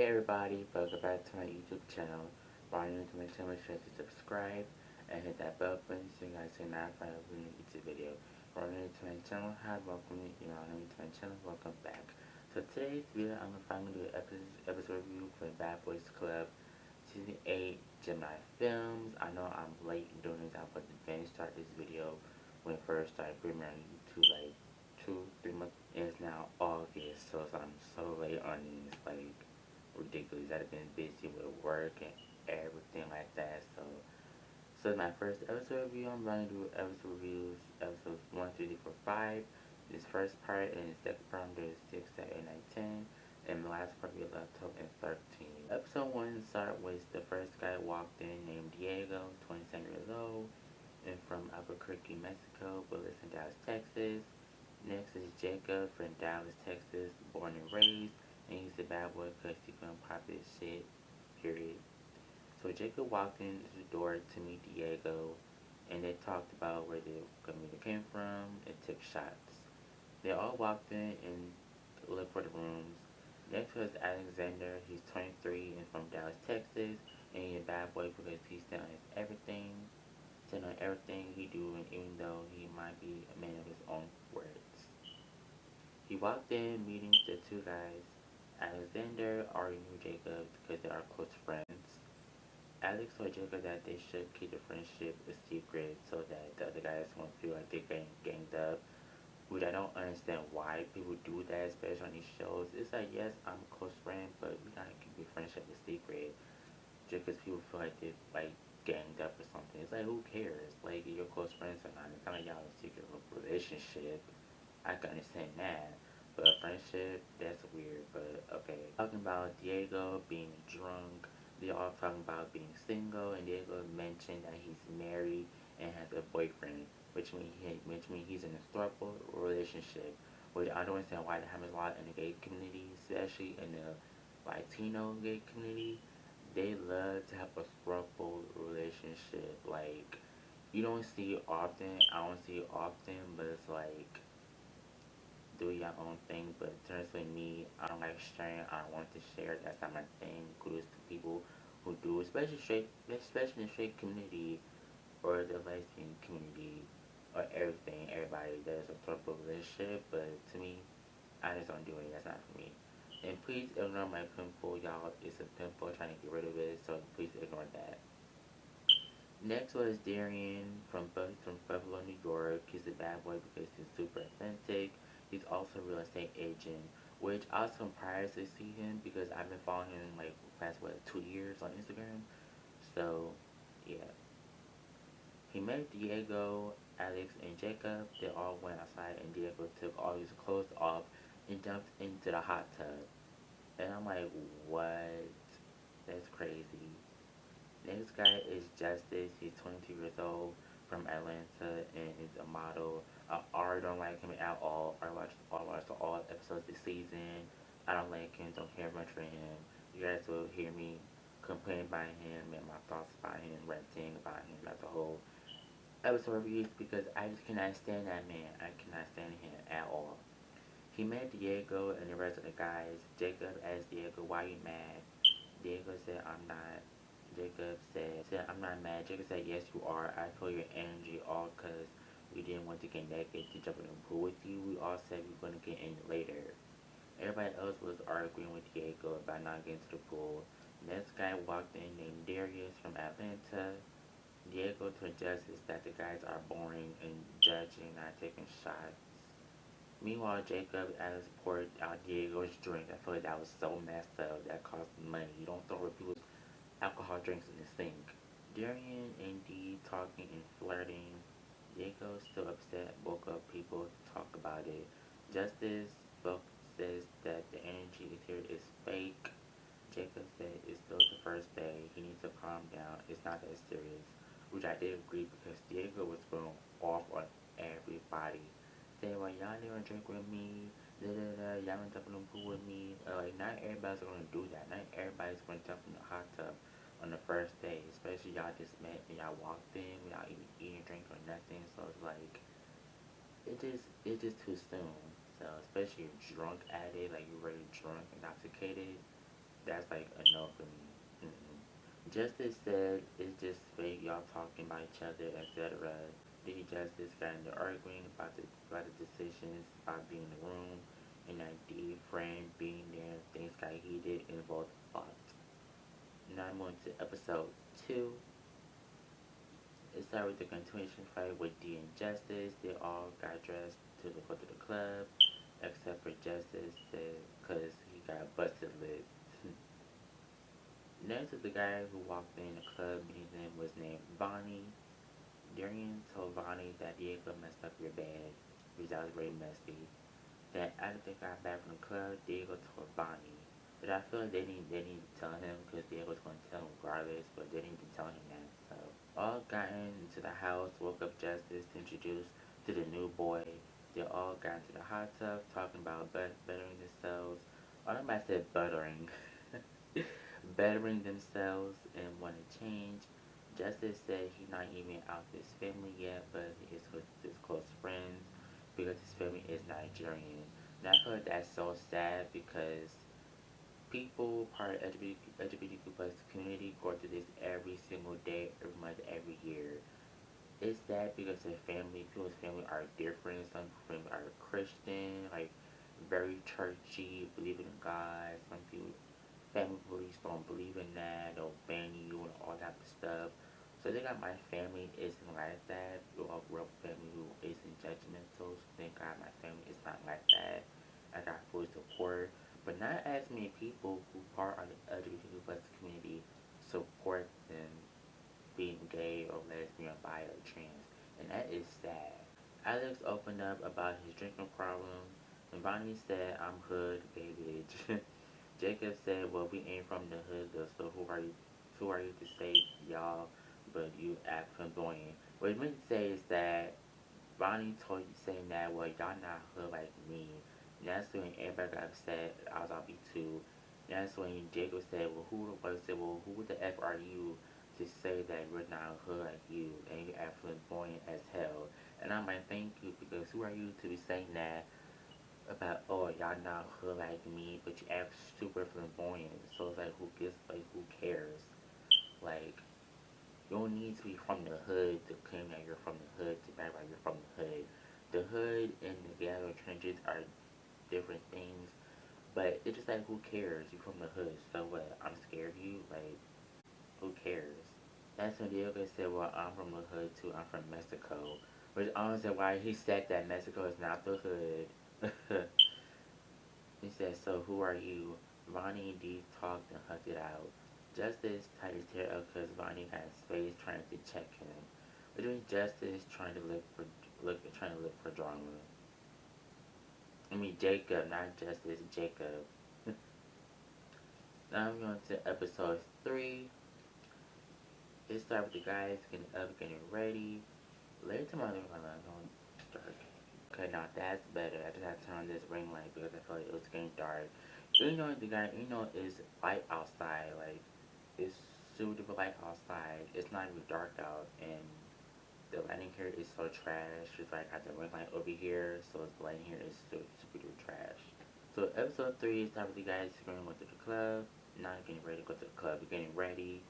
Hey everybody, welcome back to my YouTube channel. While you're new to my channel, make sure to subscribe and hit that bell button so you guys can notify of a new YouTube video. While you're new to my channel, hi, welcome. You're new to my channel, welcome back. So today's video, I'm gonna finally do an episode review for Bad Boys Club Season 8 Gemini Films. I know I'm late in doing this. I was going to start this video when it first started premiering on YouTube, like 2-3 months. It's now August, so I'm so late on these, like ridiculous. I've been busy with work and everything like that. So my first episode review. I'm going to do episode reviews, episodes 1, 2, 3, 4, 5. This first part and the second part there's 6, 7, 8, 9, 10. And the last part we left off in 13. Episode 1 started with the first guy walked in named Diego, 27 years old, and from Albuquerque, Mexico, but lives in Dallas, Texas. Next is Jacob from Dallas, Texas, born and raised, and he's a bad boy because he couldn't pop his shit, period. So Jacob walked into the door to meet Diego, and they talked about where the community came from and took shots. They all walked in and looked for the rooms. Next was Alexander. He's 23 and from Dallas, Texas, and he's a bad boy because he stand on everything he do, and even though he might be a man of his own words. He walked in, meeting the two guys. Alexander already knew Jacob because they are close friends. Alex told Jacob that they should keep the friendship a secret so that the other guys won't feel like they're getting ganged up, which I don't understand why people do that, especially on these shows. It's like, yes, I'm a close friend, but we gotta keep your friendship a secret just because people feel like they're like ganged up or something. It's like, who cares? Like, you're close friends or not. It's not like y'all have a secret relationship. I can understand that. But a friendship, that's weird, but okay. Talking about Diego being drunk, they all talking about being single, and Diego mentioned that he's married and has a boyfriend, which means he's in a historical relationship, which I don't understand why that happens a lot in the gay community, especially in the Latino gay community. They love to have a throuple relationship. Like, you don't see it often, I don't see it often, but it's like, do your own thing. But personally, me, I don't like sharing. I don't want to share. That's not my thing. Kudos to people who do, especially in the straight community or the lesbian community or everything. Everybody does a throuple relationship, but to me, I just don't do it. That's not for me. And please ignore my pimple, y'all. It's a pimple. Trying to get rid of it, so please ignore that. Next was Darian from Buffalo, New York. He's a bad boy because he's super authentic. He's also a real estate agent, which I was surprised to see him because I've been following him like past 2 years on Instagram. So yeah, he met Diego, Alex, and Jacob. They all went outside, and Diego took all his clothes off and jumped into the hot tub. And I'm like, what? That's crazy. Next guy is Justice. He's 22 years old from Atlanta and is a model. I already don't like him at all. I watched all episodes this season. I don't like him. Don't care much for him. You guys will hear me complain about him and my thoughts about him, ranting about him, about the whole episode reviews because I just cannot stand that man. I cannot stand him at all. He met Diego and the rest of the guys. Jacob asked Diego, "Why you mad?" Diego said, "I'm not." Jacob said, "I'm not mad." Jacob said, "Yes, you are. I feel your energy all because we didn't want to get naked to jump in the pool with you. We all said we were going to get in later." Everybody else was arguing with Diego about not getting to the pool. Next guy walked in named Darius from Atlanta. Diego told Justice that the guys are boring and judging, not taking shots. Meanwhile, Jacob Alex poured out Diego's drink. I feel like that was so messed up. That cost money. You don't throw people's alcohol drinks in the sink. Darian and Dee talking and flirting. Diego still upset. Woke up people to talk about it. Justice both says that the energy here is fake. Jacob said it's still the first day. He needs to calm down. It's not that serious. Which I did agree because Diego was going off on everybody. Saying, well, y'all didn't drink with me. Da da da. Y'all didn't jump in the pool with me. Like, not everybody's going to do that. Not everybody's going to jump in the hot tub on the first day. Especially y'all just met and y'all walked in without even eating, drink, or nothing. So it's like, it's just too soon. So especially if you're drunk at it, like you're really drunk, intoxicated, that's like a no for me. Mm-mm. Justice said it's just fake, y'all talking about each other, etc. Diddy Justice got into arguing about the decisions, about being in the room, and that D friend being there. Things got heated and both fought. Now I'm on to episode 2. It started with the continuation fight with D and Justice. They all got dressed to go to the club, except for Justice, because he got busted lip. Next was the guy who walked in the club, meeting them was named Bonnie. Darian told Bonnie that Diego messed up your bed, which that was very messy. Then after they got back from the club, Diego told Bonnie. But I feel like they need to tell him because Diego was going to tell him regardless, but they didn't tell him that. So all got into the house, woke up Justice, introduced to the new boy. They all got into the hot tub, talking about bettering themselves. I don't know if I said buttering. Bettering themselves and want to change. Justice said he's not even out with his family yet, but he is with his close friends because his family is Nigerian. And I feel like that's so sad because people part of LGBTQ plus community go through this every single day, every month, every year. It's sad because people's family are different. Some family are Christian, like very churchy, believing in God. Some people family beliefs don't believe in that, they'll ban you and all that stuff. So they got my family isn't like that. We all grew up with family who isn't judgmental. So thank God my family is not like that. I got full support. But not as many people who are on the LGBTQ plus community support them being gay or lesbian or bi or trans. And that is sad. Alex opened up about his drinking problem, and Bonnie said, I'm hood, gay bitch. Jacob said, well, we ain't from the hood, though, so who are you to say y'all, but you act flamboyant. What he meant to say is that Bonnie told you saying that, well, y'all not hood like me. And that's when everybody got upset. I was on B2. And that's when Jacob said, who the F are you to say that we're not hood like you and you act flamboyant as hell? And I'm like, thank you, because who are you to be saying that about, oh, y'all not hood like me, but you act super flamboyant. So it's like, who cares? Like, you don't need to be from the hood to claim that you're from the hood to act like you're from the hood. The hood and the ghetto trenches are different things, but it's just like, who cares? You from the hood, so what? I'm scared of you? Like, who cares? That's when Diego said, well, I'm from the hood too, I'm from Mexico. Which I don't know why he said that Mexico is not the hood. He said, so who are you? Vonnie and Dee talked and hugged it out. Justice tied his hair up because Vonnie had his face trying to check him. Between Justice trying to look for drama. I mean Jacob, not Justice, Jacob. Now I'm going to episode 3. It started with the guys getting up, getting ready. Later tomorrow, I'm going to start. Okay, now that's better. I just had to turn on this ring light because I felt like it was getting dark. It's light outside. Like, it's super light outside. It's not even dark out, and the lighting here is so trash. It's like I have the ring light over here, so the lighting here is super duper trash. So episode 3 is time with you guys going to go to the club. Now getting ready to go to the club. We're getting ready.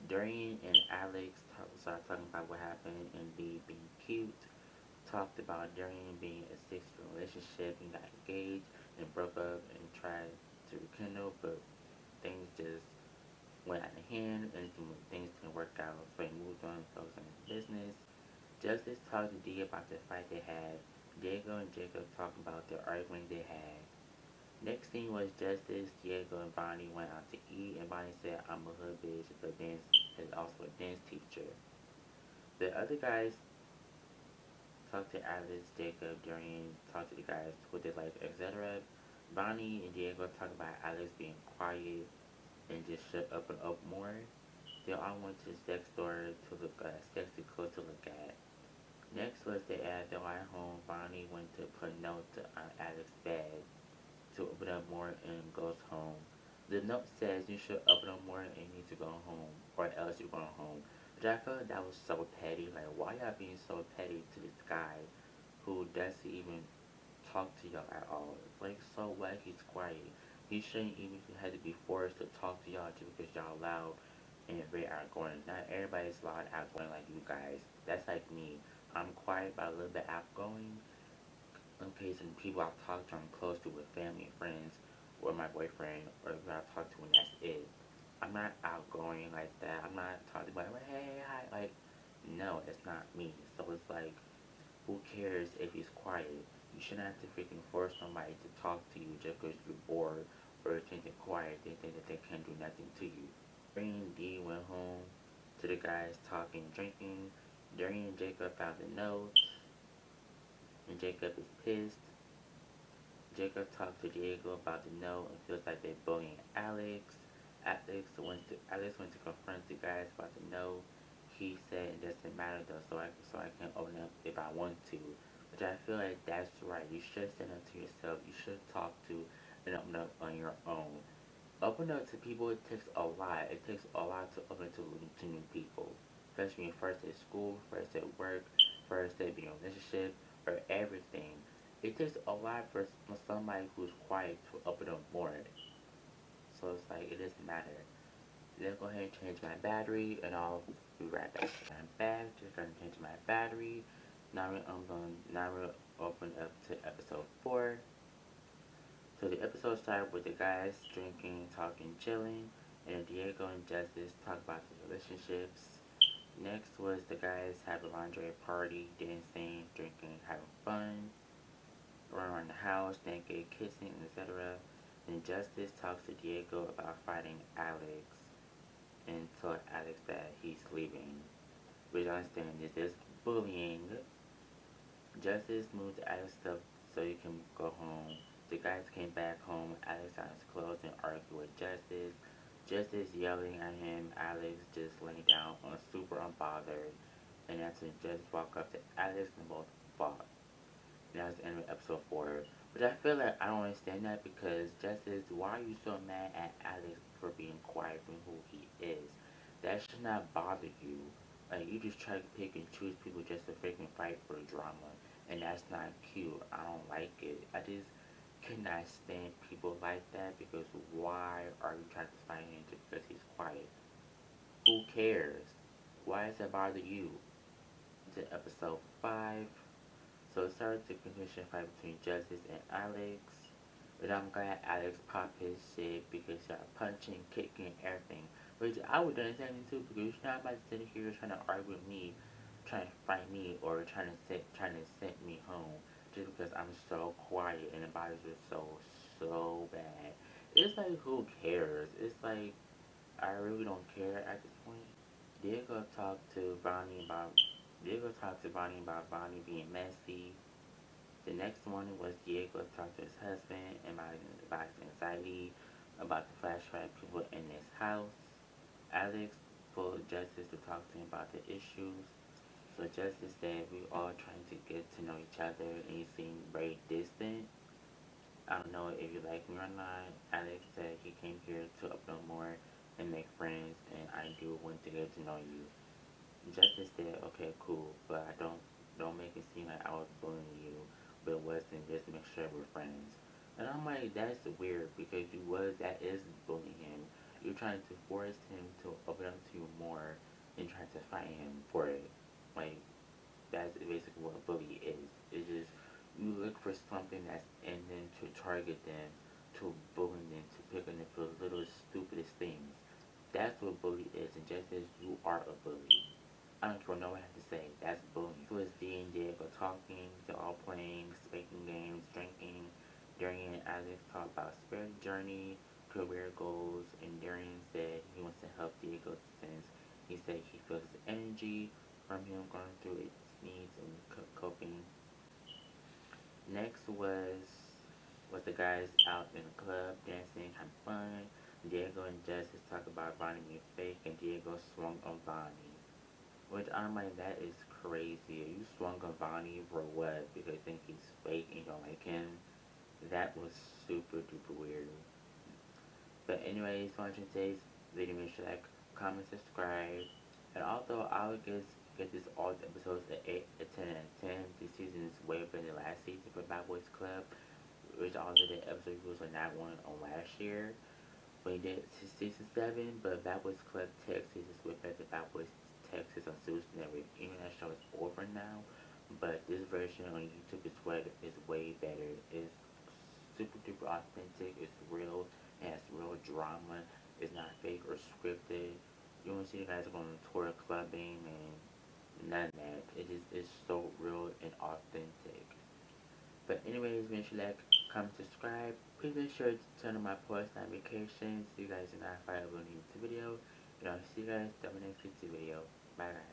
Darian and Alex started talking about what happened and being cute. Talked about Darian being a 6-year relationship and got engaged and broke up and tried to rekindle, but things just went out of hand and things didn't work out. So he moved on and focused on his business. Justice talked to Dee about the fight they had. Diego and Jacob talked about the argument they had. Next scene was Justice, Diego, and Bonnie went out to eat, and Bonnie said, I'm a hood bitch, but dance is also a dance teacher. The other guys talked to Alice, Jacob, Darian, talked to the guys who did life, etc. Bonnie and Diego talked about Alex being quiet and just shut up and up more. They all went to the sex store to look at sexy clothes to look at. Next was they at the ride home. Bonnie went to put a note on Alex's bed to open up more and goes home. The note says you should open up more and you need to go home, or else you're going home. But I felt like that was so petty. Like, why y'all being so petty to this guy who doesn't even talk to y'all at all? Like, so what? He's quiet. He shouldn't even have to be forced to talk to y'all just because y'all loud and very outgoing. Not everybody's loud outgoing like you guys. That's like me. I'm quiet but a little bit outgoing. In case of people I talk to, I'm close to with family and friends, or my boyfriend, or who I talk to, and that's it. I'm not outgoing like that. I'm not talking about, like, hey, hi. Like, no, it's not me. So it's like, who cares if he's quiet? You shouldn't have to freaking force somebody to talk to you just because you're bored or think they're quiet. They think that they can't do nothing to you. Darian D went home to the guys talking, drinking. Darian and Jacob found the notes, and Jacob is pissed. Jacob talked to Diego about the note and feels like they're bullying Alex. Alex went to confront the guys about the note. He said it doesn't matter though, so I can open up if I want to. Which I feel like that's right. You should stand up to yourself. You should talk to and open up on your own. Open up to people, it takes a lot. It takes a lot to open to new people. Especially when first at school, first at work, first at being in a relationship, or everything. It takes a lot for somebody who's quiet to open up more. So it's like, it doesn't matter. Let's go ahead and change my battery, and I'll be right back. I'm back, just gonna change my battery. Now we're open up to episode 4. So the episode started with the guys drinking, talking, chilling, and Diego and Justice talk about their relationships. Next was the guys have a lingerie party, dancing, drinking, having fun, run around the house, naked, kissing, etc. Then Justice talks to Diego about fighting Alex and told Alex that he's leaving. Which I understand this is bullying. Justice moved Alex stuff so he can go home. The guys came back home. Alex got his clothes and argued with Justice. Justice yelling at him. Alex just laying down on super unbothered. And that's when Justice walked up to Alex and both fought. And that was the end of episode 4. But I feel like I don't understand that because Justice, why are you so mad at Alex for being quiet from who he is? That should not bother you. Like, you just try to pick and choose people just to freaking fight for drama. And that's not cute. I don't like it. I just cannot stand people like that because why are you trying to fight him just because he's quiet? Who cares? Why does it bother you? To episode 5. So it started the continuation fight between Justice and Alex. But I'm glad Alex popped his shit because he started punching, kicking, everything. Which I would understand too because you're not about to sit here trying to argue with me, trying to fight me, or trying to send me home just because I'm so quiet and the bodies are so bad. It's like, who cares? It's like, I really don't care at this point. Diego talked to Bonnie about Bonnie being messy. The next morning was Diego talked to his husband about his anxiety about the flashback people in his house. Alex pulled Justice to talk to him about the issues. So Justice said we all trying to get to know each other and you seem very distant. I don't know if you like me or not. Alex said he came here to open up more and make friends and I do want to get to know you. Justice said, okay, cool, but I don't make it seem like I was bullying you, but it wasn't, just make sure we're friends. And I'm like, that's weird because that is bullying him. You're trying to force him to open up to you more and trying to fight him for it. Like, that's basically what a bully is. It's just, you look for something that's in them to target them, to bully them, to pick on them for the little stupidest things. That's what bully is, and just as you are a bully. I don't care what no one has to say. That's bullying. So it's D and Diego talking. They're all playing, speaking games, drinking. Darian and Alex talk about spirit journey, career goals, and Darian said he wants to help Diego since he said he feels the energy from him going through its needs and coping. Next was the guys out in the club dancing, having fun. Diego and Justice talk about Bonnie being fake, and Diego swung on Bonnie. Which I'm like, that is crazy. You swung on Bonnie for what? Because you think he's fake and you don't like him? That was super duper weird. But anyways, watching today's video, make sure to like, comment, subscribe. And although I would get this all the episodes at 8, at 10, and 10, this season is way better than last season for Bad Boys Club, which all of the episode reviews are not one on last year. when he did season 7, but Backwoods Club Texas is way better than Backwoods Texas on Zeus Network. Even that show is over now, but this version on YouTube is way better. It's super duper authentic. It's real. It has real drama. It's not fake or scripted. You won't see the guys going on tour clubbing and none of that. It is so real and authentic. But anyways, make sure to like, comment, subscribe. Please make sure to turn on my post notifications so you guys do not find a new video. And I'll see you guys in the next video. Bye guys.